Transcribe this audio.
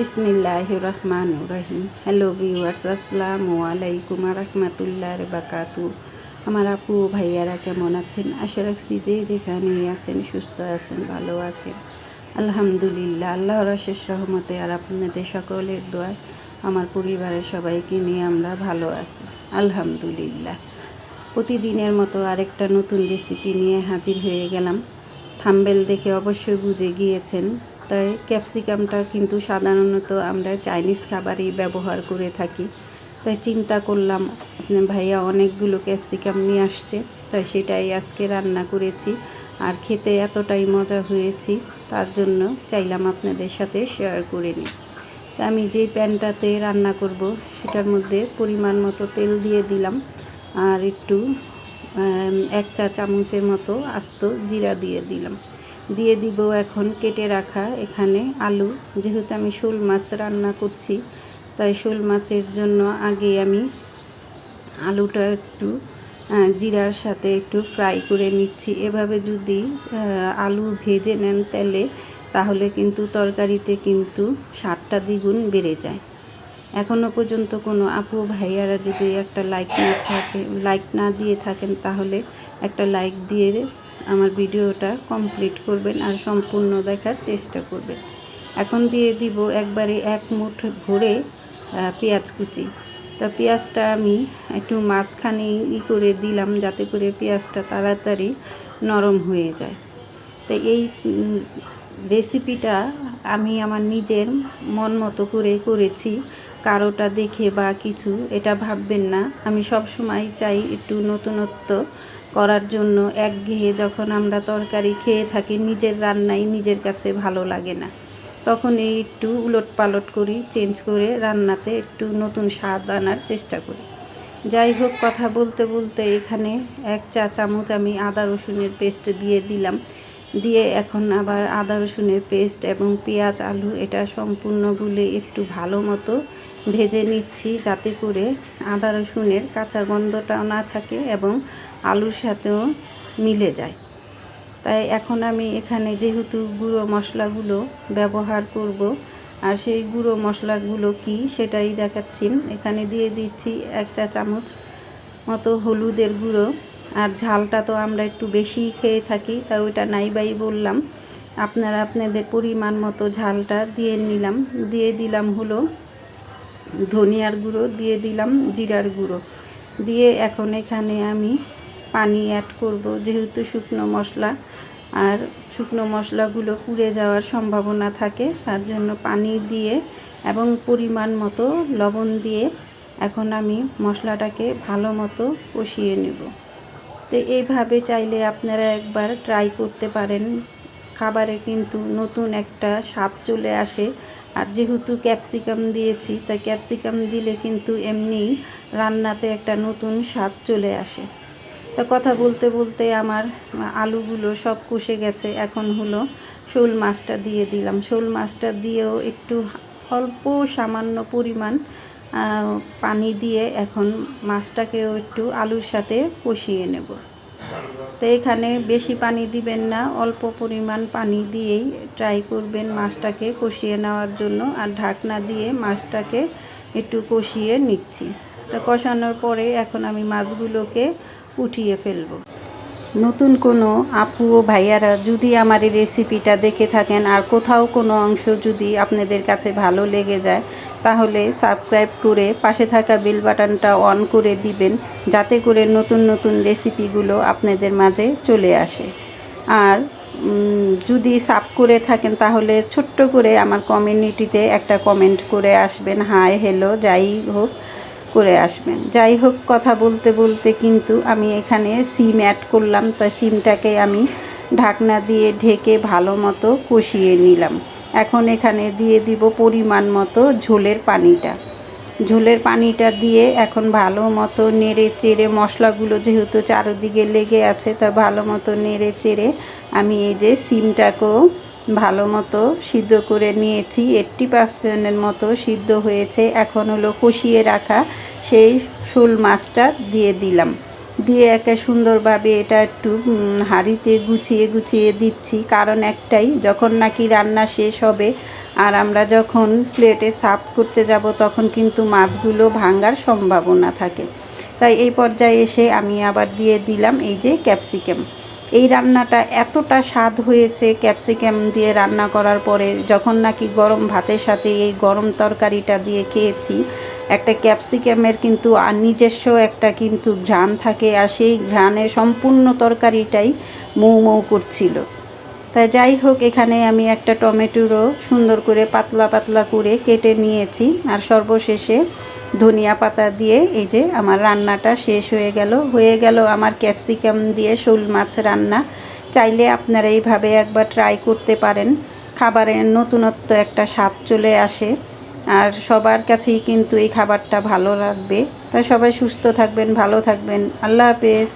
বিসমিল্লাহির রহমানির রহিম। Hello viewers, আসসালামু আলাইকুম রাহমাতুল্লাহ বারাকাতু। আমার আপু ভাইয়ারা কেমন আছেন? আশা রাখছি যে যেখানেই আছেন সুস্থ আছেন, ভালো আছেন। আলহামদুলিল্লাহ, আল্লাহর অশেষ রহমতে আর আপনাদের সকলের দোয়ায় আমার পরিবারের সবাইকে নিয়ে আমরা ভালো আছি আলহামদুলিল্লাহ। প্রতিদিনের মতো আরেকটা নতুন রেসিপি নিয়ে হাজির হয়ে গেলাম। থাম্বনেল দেখে অবশ্যই বুঝে গিয়েছেন। তাই ক্যাপসিকামটা কিন্তু সাধারণত আমরা চাইনিজ খাবারেই ব্যবহার করে থাকি। তাই চিন্তা করলাম আপনার ভাইয়া অনেকগুলো ক্যাপসিকাম নিয়ে আসছে, তাই সেটাই আজকে রান্না করেছি। আর খেতে এতটাই মজা হয়েছে, তার জন্য চাইলাম আপনাদের সাথে শেয়ার করে নিই। তা আমি যেই প্যানটাতে রান্না করব সেটার মধ্যে পরিমাণ মতো তেল দিয়ে দিলাম, আর একটু 1 চা চামচের মতো আস্ত জিরা দিয়ে দিলাম। দিয়ে দিব এখন কেটে রাখা এখানে আলু। যেহেতু আমি শোল মাছ রান্না করছি, তাই শোল মাছের জন্য আগে আমি আলুটা একটু জিরার সাথে একটু ফ্রাই করে নিচ্ছি। এভাবে যদি আলু ভেজে নেন তেলে, তাহলে কিন্তু তরকারিতে কিন্তু স্বাদটা দ্বিগুণ বেড়ে যায়। এখনও পর্যন্ত কোনো আপু ভাইয়ারা যদি একটা লাইক না দিয়ে থাকেন, তাহলে একটা লাইক দিয়ে আমার ভিডিওটা কমপ্লিট করবেন আর সম্পূর্ণ দেখার চেষ্টা করবেন। এখন দিয়ে দিব একবারে 1 মুঠ ভরে পেঁয়াজ কুচি। তো পেঁয়াজটা আমি একটু মাঝখানে করে দিলাম, যাতে করে পেঁয়াজটা তাড়াতাড়ি নরম হয়ে যায়। তো এই রেসিপিটা আমি আমার নিজের মন মতো করে করেছি, কারোটা দেখে বা কিছু এটা ভাববেন না। আমি সব সময় চাই একটু নতুনত্ব করার জন্য। একঘেয়ে যখন আমরা তরকারি খেয়ে থাকি, নিজের রান্নাই নিজের কাছে ভালো লাগে না, তখন এই একটু উলট পালট করি, চেঞ্জ করে রান্নাতে একটু নতুন স্বাদ আনার চেষ্টা করি। যাই হোক, কথা বলতে বলতে এখানে 1 চা চামচ আমি আদা রসুনের পেস্ট দিয়ে দিলাম। দিয়ে এখন আবার আদা রসুনের পেস্ট এবং পেঁয়াজ আলু এটা সম্পূর্ণগুলো একটু ভালো মতো ভেজে নিচ্ছি, যাতে করে আদা রসুনের কাঁচা গন্ধটা না থাকে এবং আলুর সাথেও মিলে যায়। তাই এখন আমি এখানে যেহেতু গুঁড়ো মশলাগুলো ব্যবহার করব, আর সেই গুঁড়ো মশলাগুলো কি সেটাই দেখাচ্ছি। এখানে দিয়ে দিচ্ছি 1 চা চামচ মতো হলুদের গুঁড়ো। আর ঝালটা তো আমরা একটু বেশি খেয়ে থাকি, তাই ওইটা নাইবাই বললাম। আপনারা আপনাদের পরিমাণ মতো ঝালটা দিয়ে নিলাম। দিয়ে দিলাম হলো ধনিয়ার গুঁড়ো, দিয়ে দিলাম জিরার গুঁড়ো। দিয়ে এখন এখানে আমি পানি অ্যাড করব, যেহেতু শুকনো মশলা, আর শুকনো মশলাগুলো পুড়ে যাওয়ার সম্ভাবনা থাকে, তার জন্য পানি দিয়ে এবং পরিমাণ মতো লবণ দিয়ে এখন আমি মশলাটাকে ভালো মতো কষিয়ে নেব। তো এইভাবে চাইলে আপনারা একবার ট্রাই করতে পারেন, খাবারে কিন্তু নতুন একটা স্বাদ চলে আসে। আর যেহেতু ক্যাপসিকাম দিয়েছি, তাই ক্যাপসিকাম দিলে কিন্তু এমনি রান্নাতে একটা নতুন স্বাদ চলে আসে। তা কথা বলতে বলতে আমার আলুগুলো সব কষে গেছে। এখন হলো শোল মাছটা দিয়ে দিলাম। শোল মাছটা দিয়েও একটু অল্প সামান্য পরিমাণ পানি দিয়ে এখন মাছটাকেও একটু আলুর সাথে কষিয়ে নেব। তো এখানে বেশি পানি দিবেন না, অল্প পরিমাণ পানি দিয়েই ট্রাই করবেন মাছটাকে কষিয়ে নেওয়ার জন্য। আর ঢাকনা দিয়ে মাছটাকে একটু কষিয়ে নিচ্ছি। তো কষানোর পরে এখন আমি মাছগুলোকে উঠিয়ে ফেলব। নতুন কোনো আপু ও ভাইয়ারা যদি আমার এই রেসিপিটা দেখে থাকেন, আর কোথাও কোনো অংশ যদি আপনাদের কাছে ভালো লেগে যায়, তাহলে সাবস্ক্রাইব করে পাশে থাকা বেল বাটনটা অন করে দিবেন, যাতে করে নতুন নতুন রেসিপিগুলো আপনাদের মাঝে চলে আসে। আর যদি সাব করে থাকেন, তাহলে ছোট্ট করে আমার কমিউনিটিতে একটা কমেন্ট করে আসবেন, হাই হ্যালো যাই হোক করে আসবেন। যাই হোক, কথা বলতে বলতে কিন্তু আমি এখানে সিম অ্যাড করলাম। তো সিমটাকে আমি ঢাকনা দিয়ে ঢেকে ভালো মতো কষিয়ে নিলাম। এখন এখানে দিয়ে দিব পরিমাণ মতো ঝোলের পানিটা। ঝোলের পানিটা দিয়ে এখন ভালো মতো নেড়ে চেড়ে, মশলাগুলো যেহেতু চারদিকে লেগে আছে, তা ভালো মতো নেড়ে চেড়ে আমি এই যে সিমটাকেও ভালো মতো সিদ্ধ করে নিয়েছি। 80% মতো সিদ্ধ হয়েছে। এখন হলো কষিয়ে রাখা সেই শোল মাছটা দিয়ে দিলাম। দিয়ে একে সুন্দরভাবে এটা একটু হাঁড়িতে গুছিয়ে গুছিয়ে দিচ্ছি, কারণ একটাই, যখন নাকি রান্না শেষ হবে আর আমরা যখন প্লেটে সার্ভ করতে যাব তখন কিন্তু মাছগুলো ভাঙার সম্ভাবনা থাকে। তাই এই পর্যায়ে এসে আমি আবার দিয়ে দিলাম এই যে ক্যাপসিকাম। এই রান্নাটা এতটা স্বাদ হয়েছে ক্যাপসিকাম দিয়ে রান্না করার পরে, যখন নাকি গরম ভাতের সাথে এই গরম তরকারিটা দিয়ে খেয়েছি। একটা ক্যাপসিকামের কিন্তু নিজস্ব একটা কিন্তু ঘ্রাণ থাকে, আর সেই ঘ্রাণে সম্পূর্ণ তরকারিটাই মৌ মৌ করছিল। তাই যাই হোক, এখানে আমি একটা টমেটোরও সুন্দর করে পাতলা পাতলা করে কেটে নিয়েছি, আর সর্বশেষে ধনিয়া পাতা দিয়ে এই যে আমার রান্নাটা শেষ হয়ে গেল আমার ক্যাপসিকাম দিয়ে শোল মাছ রান্না। চাইলে আপনারা এইভাবে একবার ট্রাই করতে পারেন, খাবারের নতুনত্ব একটা স্বাদ চলে আসে, আর সবার কাছেই কিন্তু এই খাবারটা ভালো লাগবে। তাই সবাই সুস্থ থাকবেন, ভালো থাকবেন। আল্লাহ হাফেজ।